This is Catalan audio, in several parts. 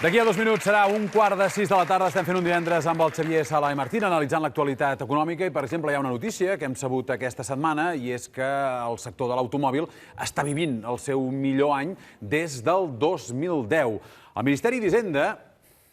D'aquí a 2 minuts serà 5:15 de la tarda. Estem fent un divendres amb el Xavier Sala i Martín, analitzant l'actualitat econòmica. I, per exemple, hi ha una notícia que hem sabut aquesta setmana i és que el sector de l'automòbil està vivint el seu millor any des del 2010. El Ministeri d'Hisenda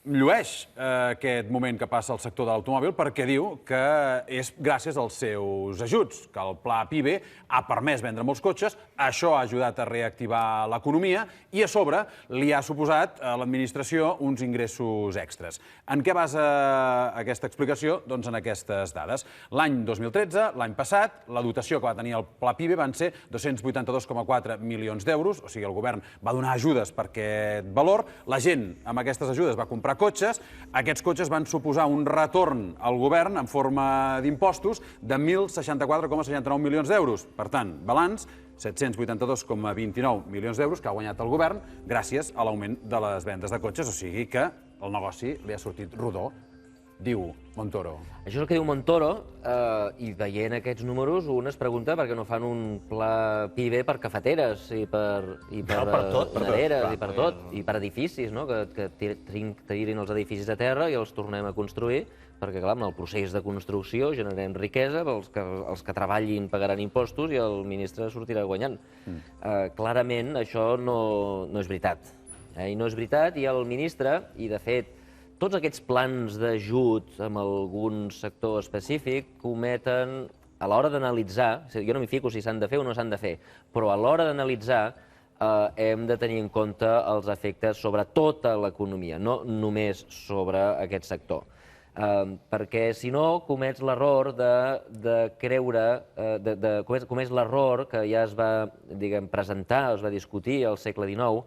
llueix aquest moment que passa al sector de l'automòbil perquè diu que és gràcies als seus ajuts, que el pla PIBE ha permès vendre molts cotxes, això ha ajudat a reactivar l'economia i a sobre li ha suposat a l'administració uns ingressos extres. En què basa aquesta explicació? Doncs en aquestes dades. L'any 2013, l'any passat, la dotació que va tenir el pla PIBE van ser 282,4 milions d'euros, o sigui, el govern va donar ajudes per aquest valor, la gent amb aquestes ajudes va comprar cotxes, aquests cotxes van suposar un retorn al govern en forma d'impostos de 1.064,69 milions d'euros. Per tant, balanç, 782,29 milions d'euros que ha guanyat el govern gràcies a l'augment de les vendes de cotxes, o sigui que el negoci li ha sortit rodó, diu Montoro. Això és el que diu Montoro, i veient aquests números un es pregunta per què no fan un pla PIBE per cafeteres i per neveres i per tot, i per edificis, que tirin els edificis a terra i els tornem a construir, perquè, clar, en el procés de construcció generem riquesa, els que treballin pagaran impostos i el ministre sortirà guanyant. Clarament, això no és veritat. I no és veritat, i el ministre, i de fet, tots aquests plans d'ajut amb algun sector específic cometen, a l'hora d'analitzar, jo no m'hi fico si s'han de fer o no s'han de fer, però a l'hora d'analitzar hem de tenir en compte els efectes sobre tota l'economia, no només sobre aquest sector. Perquè si no comets l'error de creure, comets l'error que ja es va presentar, es va discutir al segle XIX,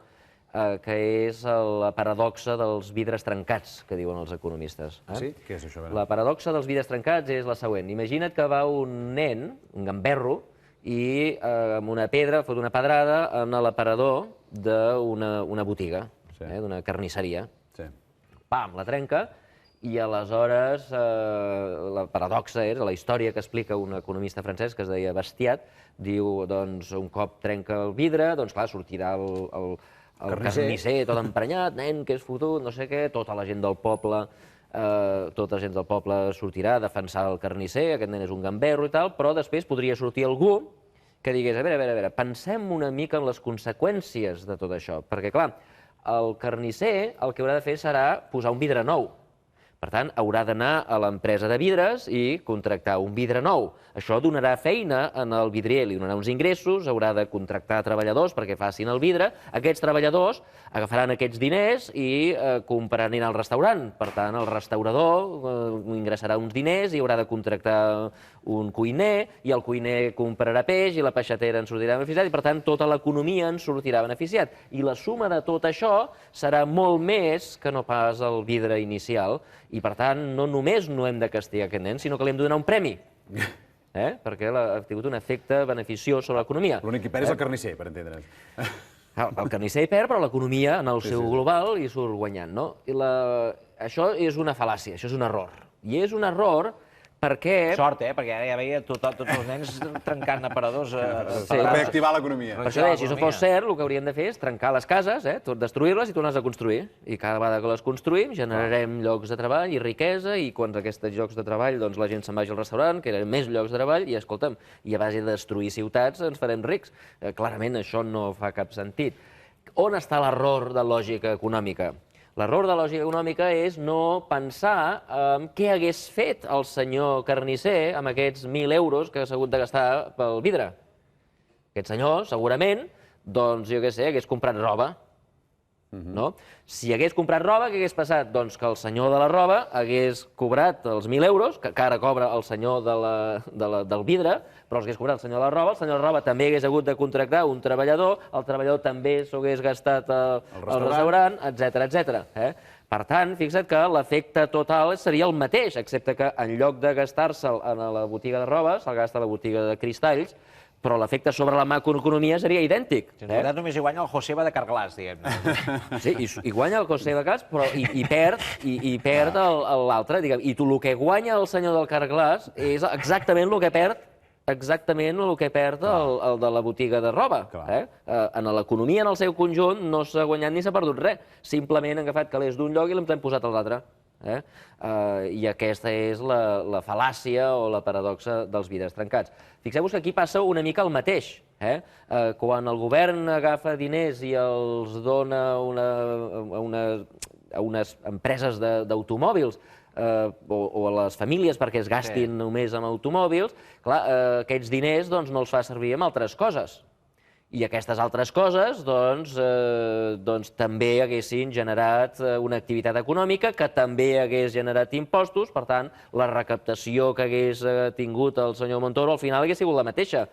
que és la paradoxa dels vidres trencats, que diuen els economistes. Sí? Què és això? La paradoxa dels vidres trencats és la següent. Imagina't que va un nen, un gamberro, i amb una pedra fot una pedrada en l'aparador d'una botiga, d'una carnisseria. Pam, la trenca, i aleshores la paradoxa és, la història que explica un economista francès que es deia Bastiat, diu, doncs, un cop trenca el vidre, doncs clar, sortirà el carnisser tot emprenyat, nen, que és fotut, no sé què, tota la gent del poble sortirà a defensar el carnisser, aquest nen és un gamberro i tal, però després podria sortir algú que digués, a veure, pensem una mica en les conseqüències de tot això, perquè clar, el carnisser el que haurà de fer serà posar un vidre nou. Per tant, haurà d'anar a l'empresa de vidres i contractar un vidre nou. Això donarà feina al vidrier, li donarà uns ingressos, haurà de contractar treballadors perquè facin el vidre. Aquests treballadors agafaran aquests diners i aniran al restaurant. Per tant, el restaurador ingressarà uns diners i haurà de contractar un cuiner, i el cuiner comprarà peix i la peixatera en sortirà beneficiat, i per tant tota l'economia en sortirà beneficiat. I la suma de tot això serà molt més que no pas el vidre inicial, i per tant no només no hem de castigar aquest nen, sinó que li hem de donar un premi, perquè ha tingut un efecte beneficiós sobre l'economia. L'únic que perd és el carnisser, per entendre's. El carnisser hi perd, però l'economia en el seu global hi surt guanyant. Això és una fal·làcia, això és un error. I és un error perquè... Sort, perquè ara ja veia tots els nens trencant aparadors. Per reactivar l'economia. Per això deia, si això fos cert, el que hauríem de fer és trencar les cases, destruir-les i tornar-les a construir. I cada vegada que les construïm generarem llocs de treball i riquesa, i quan aquests llocs de treball la gent se'n vagi al restaurant, crearem més llocs de treball, i escolta'm, i a base de destruir ciutats ens farem rics. Clarament això no fa cap sentit. On està l'error de lògica econòmica? L'error de lògica econòmica és no pensar en què hagués fet el senyor carnisser amb aquests 1.000 euros que s'ha hagut de gastar pel vidre. Aquest senyor, segurament, doncs, jo què sé, hagués comprat roba. Si hagués comprat roba, què hagués passat? Doncs que el senyor de la roba hagués cobrat els 1.000 euros, que ara cobra el senyor del vidre, però els hagués cobrat el senyor de la roba, el senyor de la roba també hagués hagut de contractar un treballador, el treballador també s'ho hagués gastat al restaurant, etc. Per tant, fixa't que l'efecte total seria el mateix, excepte que en lloc de gastar-se'l a la botiga de roba, se'l gasta a la botiga de cristalls, però l'efecte sobre la macroeconomia seria idèntic. En realitat només hi guanya el Joseba de Carglàs, diguem-ne. Sí, i guanya el Joseba de Carglàs, però i perd l'altre. I el que guanya el senyor del Carglàs és exactament el que perd exactament el que perd el de la botiga de roba. En l'economia en el seu conjunt no s'ha guanyat ni s'ha perdut res. Simplement han agafat calés d'un lloc i l'hem posat a l'altre. I aquesta és la fal·làcia o la paradoxa dels vidres trencats. Fixeu-vos que aquí passa una mica el mateix. Quan el govern agafa diners i els dona a unes empreses d'automòbils o a les famílies perquè es gastin només en automòbils, clar, aquests diners no els fa servir en altres coses. I aquestes altres coses també haguessin generat una activitat econòmica que també hagués generat impostos, per tant, la recaptació que hagués tingut el senyor Montoro al final hagués sigut la mateixa.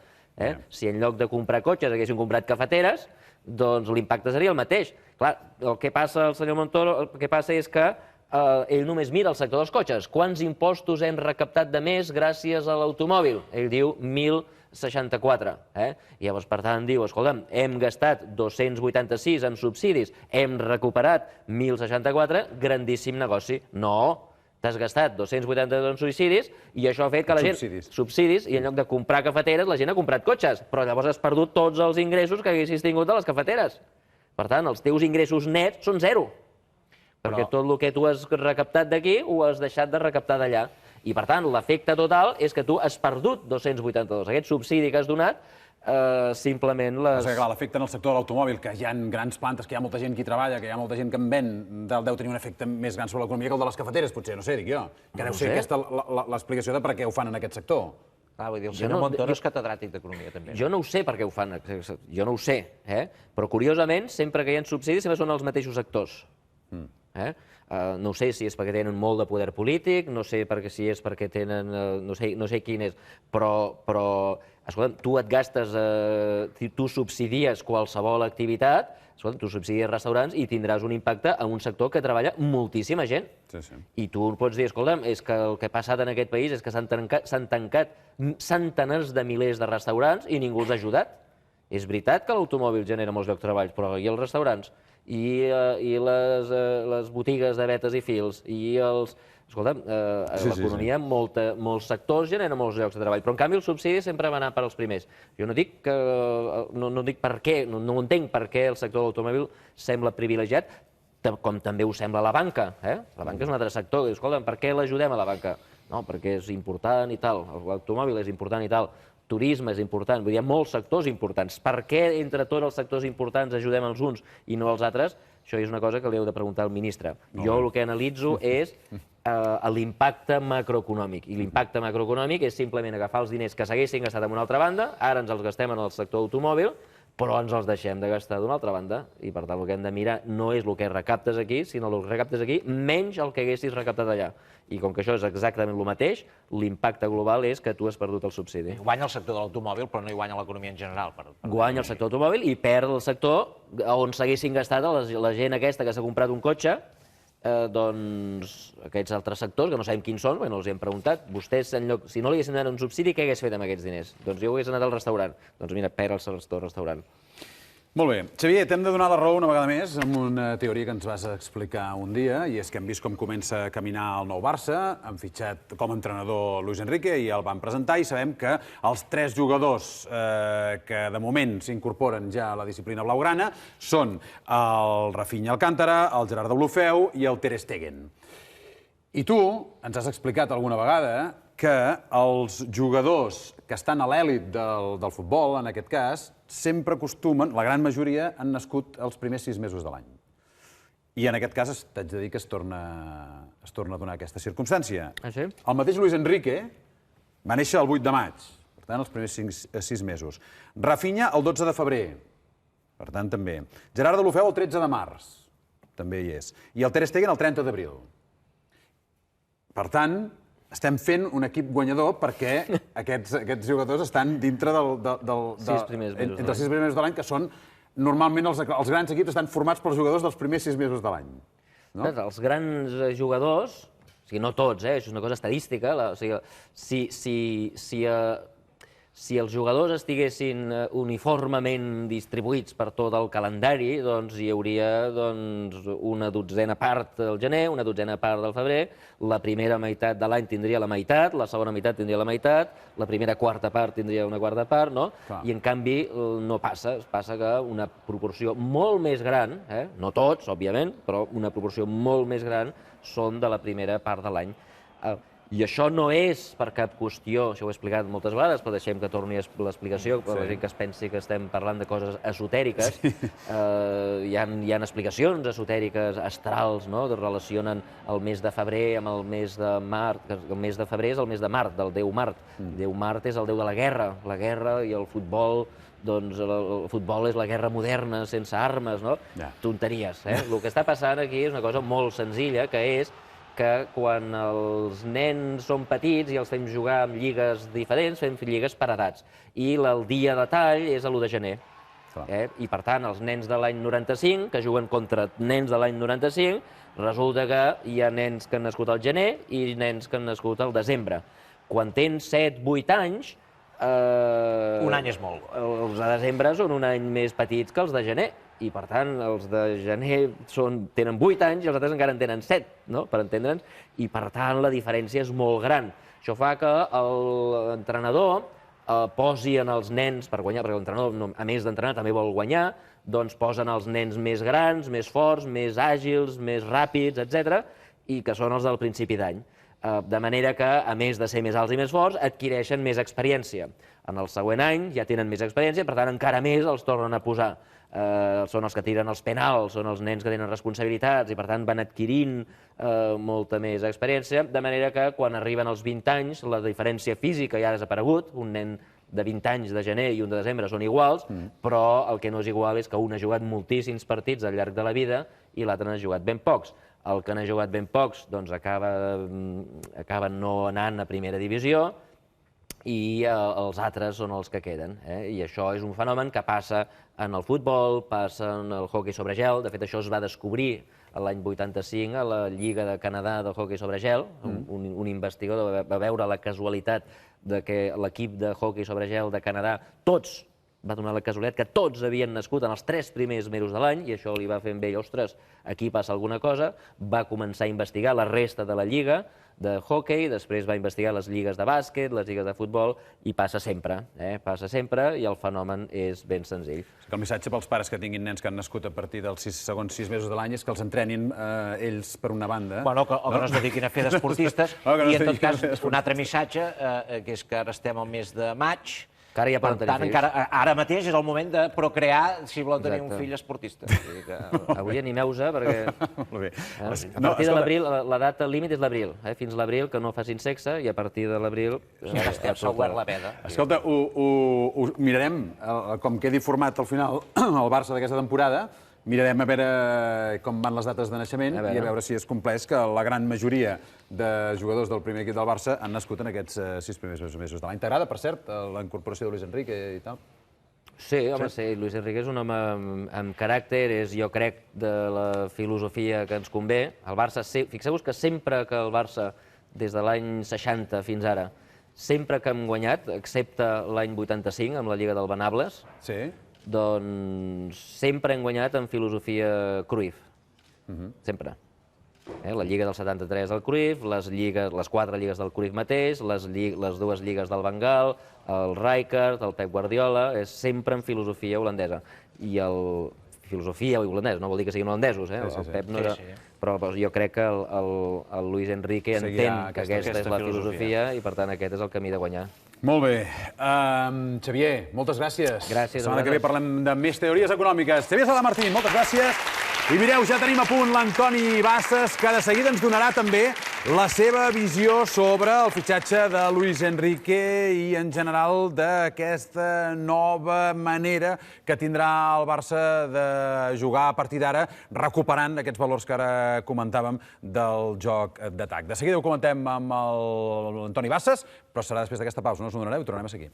Si en lloc de comprar cotxes haguessin comprat cafeteres, doncs l'impacte seria el mateix. Clar, el que passa al senyor Montoro, el que passa és que ell només mira el sector dels cotxes. Quants impostos hem recaptat de més gràcies a l'automòbil? Ell diu 1.064. I llavors, per tant, diu, escolta'm, hem gastat 286 en subsidis, hem recuperat 1.064, grandíssim negoci. No, t'has gastat 282 en subsidis i això ha fet que la gent... Subsidis. I en lloc de comprar cafeteres, la gent ha comprat cotxes. Però llavors has perdut tots els ingressos que haguessis tingut de les cafeteres. Per tant, els teus ingressos nets són zero. Perquè tot el que tu has recaptat d'aquí ho has deixat de recaptar d'allà. I, per tant, l'efecte total és que tu has perdut 282. Aquest subsidi que has donat, simplement les... L'efecte en el sector de l'automòbil, que hi ha grans plantes, que hi ha molta gent que hi treballa, que hi ha molta gent que en ven, deu tenir un efecte més gran sobre l'economia que el de les cafeteres, potser, no sé, dic jo. Que deu ser aquesta l'explicació de per què ho fan en aquest sector. Vull dir, el senyor Montoro és catedràtic d'Economia, també. Jo no ho sé per què ho fan, jo no ho sé, però curiosament, sempre que hi ha subsidis, sempre són els mateixos actors. No sé si és perquè tenen molt de poder polític, no sé si és perquè tenen... no sé quin és, però escolta'm, tu et gastes, tu subsidies qualsevol activitat, escolta'm, tu subsidies restaurants i tindràs un impacte en un sector que treballa moltíssima gent. I tu pots dir, escolta'm, és que el que ha passat en aquest país és que s'han tancat centenars de milers de restaurants i ningú els ha ajudat. És veritat que l'automòbil genera molts llocs de treball, però i els restaurants? I les botigues de vetes i fils, i els... Escolta'm, l'economia, molts sectors generen molts llocs de treball, però en canvi el subsidi sempre va anar per als primers. Jo no dic per què, no entenc per què el sector de l'automòbil sembla privilegiat, com també ho sembla la banca. La banca és un altre sector. Escolta'm, per què l'ajudem a la banca? No, perquè és important i tal, l'automòbil és important i tal, turisme és important, vull dir, hi ha molts sectors importants. Per què entre tots els sectors importants ajudem els uns i no els altres? Això és una cosa que li heu de preguntar al ministre. Jo el que analitzo és l'impacte macroeconòmic. I l'impacte macroeconòmic és simplement agafar els diners que s'haguessin gastat en una altra banda, ara ens els gastem en el sector automòbil, però ens els deixem de gastar d'una altra banda. I per tant el que hem de mirar no és el que recaptes aquí, sinó el que recaptes aquí menys el que haguessis recaptat allà. I com que això és exactament el mateix, l'impacte global és que tu has perdut el subsidi. Guanya el sector de l'automòbil, però no hi guanya l'economia en general. Guanya el sector automòbil i perd el sector on s'haguessin gastat la gent aquesta que s'ha comprat un cotxe, doncs aquests altres sectors, que no sabem quins són, no els hem preguntat, vostès, si no li haguessin donat un subsidi, què hagués fet amb aquests diners? Doncs jo hagués anat al restaurant. Doncs mira, perd el sector restaurant. Molt bé. Xavier, t'hem de donar la raó una vegada més amb una teoria que ens vas explicar un dia, i és que hem vist com comença a caminar el nou Barça, han fitxat com a entrenador Luis Enrique i el van presentar, i sabem que els 3 jugadors que de moment s'incorporen ja a la disciplina blaugrana són el Rafinha Alcántara, el Gerard Deulofeu i el Ter Stegen. I tu ens has explicat alguna vegada que els jugadors que estan a l'èlit del futbol, en aquest cas, sempre acostumen, la gran majoria, han nascut els primers 6 mesos de l'any. I en aquest cas t'haig de dir que es torna a donar aquesta circumstància. Ah, sí? El mateix Luis Enrique va néixer el 8 de maig, per tant, els primers 6 mesos. Rafinha el 12 de febrer, per tant, també. Gerard Deulofeu el 13 de març, també hi és. I el Ter Stegen el 30 d'abril. Per tant, estem fent un equip guanyador perquè aquests jugadors estan dintre entre els 6 primers de l'any, que són, normalment els grans equips estan formats pels jugadors dels primers 6 mesos de l'any. Els grans jugadors, o sigui, no tots, això és una cosa estadística, Si els jugadors estiguessin uniformement distribuïts per tot el calendari, doncs hi hauria una dotzena part al gener, una dotzena part del febrer, la primera meitat de l'any tindria la meitat, la segona meitat tindria la meitat, la primera quarta part tindria una quarta part, no? I en canvi no passa, passa que una proporció molt més gran, no tots, òbviament, però una proporció molt més gran són de la primera part de l'any. I això no és per cap qüestió, això ho he explicat moltes vegades, però deixem que torni l'explicació, per la gent que es pensi que estem parlant de coses esotèriques. Hi ha explicacions esotèriques astrals, no?, que relacionen el mes de febrer amb el mes de Mart, que el mes de febrer és el mes de Mart, del déu Mart. Déu Mart és el déu de la guerra i el futbol, doncs el futbol és la guerra moderna sense armes, no? Tonteries, eh? El que està passant aquí és una cosa molt senzilla, que és que quan els nens són petits i els fem jugar en lligues diferents, fem lligues per edats. I el dia de tall és l'1 de gener. I, per tant, els nens de l'any 95, que juguen contra nens de l'any 95, resulta que hi ha nens que han nascut al gener i nens que han nascut al desembre. Quan tens 7-8 anys... Un any és molt. Els de desembre són un any més petits que els de gener. I, per tant, els de gener tenen 8 anys i els altres encara en tenen 7, no?, per entendre'ns, i, per tant, la diferència és molt gran. Això fa que l'entrenador posi en els nens, per guanyar, perquè l'entrenador, a més d'entrenar, també vol guanyar, doncs posen els nens més grans, més forts, més àgils, més ràpids, etc., i que són els del principi d'any. De manera que, a més de ser més alts i més forts, adquireixen més experiència. En el següent any ja tenen més experiència, per tant, encara més els tornen a posar. Són els que tiren els penals, són els nens que tenen responsabilitats i, per tant, van adquirint molta més experiència, de manera que, quan arriben als 20 anys, la diferència física ja ha desaparegut. Un nen de 20 anys de gener i un de desembre són iguals, però el que no és igual és que un ha jugat moltíssims partits al llarg de la vida i l'altre n'ha jugat ben pocs. El que n'ha jugat ben pocs doncs acaben no anant a primera divisió i els altres són els que queden. I això és un fenomen que passa en el futbol, passa en el hoquei sobre gel. De fet, això es va descobrir l'any 85 a la Lliga de Canadà de hoquei sobre gel. Un investigador va veure la casualitat que l'equip de hoquei sobre gel de Canadà, va donar la casualitat que tots havien nascut en els 3 primers mesos de l'any, i això li va fer amb ell, ostres, aquí passa alguna cosa. Va començar a investigar la resta de la lliga de hoquei, després va investigar les lligues de bàsquet, les lligues de futbol, i passa sempre, i el fenomen és ben senzill. El missatge pels pares que tinguin nens que han nascut a partir dels segons 6 mesos de l'any és que els entrenin ells per una banda. O que no es dediquin a fer d'esportistes. I, en tot cas, un altre missatge, que és que ara estem al mes de maig. Que ara ja poden tenir fills. Ara mateix és el moment de procrear si voleu tenir un fill esportista. Avui animeu-se, perquè a partir de l'abril, la data límit és l'abril. Fins l'abril que no facin sexe, i a partir de l'abril... S'ha obert la veda. Escolta, mirarem com quedi format al final el Barça d'aquesta temporada. Mirarem a veure com van les dates de naixement i a veure si es compleix que la gran majoria de jugadors del primer equip del Barça han nascut en aquests 6 primers mesos de l'any. T'agrada, per cert, la incorporació de Luis Enrique i tal? Sí, home, sí. Luis Enrique és un home amb caràcter, és, jo crec, de la filosofia que ens convé. El Barça, fixeu-vos que sempre que el Barça, des de l'any 60 fins ara, sempre que hem guanyat, excepte l'any 85 amb la Lliga d'Albenables, doncs sempre hem guanyat en filosofia Cruyff. Sempre. La Lliga del 73 del Cruyff, les 4 lligues del Cruyff mateix, les 2 lligues del Van Gaal, el Rijkaard, el Pep Guardiola, és sempre en filosofia holandesa. I filosofia holandesa, no vol dir que siguin holandesos, el Pep no era... Però jo crec que el Luis Enrique entén que aquesta és la filosofia i, per tant, aquest és el camí de guanyar. Molt bé. Xavier, moltes gràcies. Gràcies. La setmana que ve parlem de més teories econòmiques. Xavier Sala-Martín, moltes gràcies. I mireu, ja tenim a punt l'Antoni Bassas, que de seguida ens donarà també la seva visió sobre el fitxatge de Luis Enrique i, en general, d'aquesta nova manera que tindrà el Barça de jugar a partir d'ara, recuperant aquests valors que ara comentàvem del joc d'atac. De seguida ho comentem amb l'Antoni Bassas, però serà després d'aquesta pausa. No us donareu i tornarem a seguir.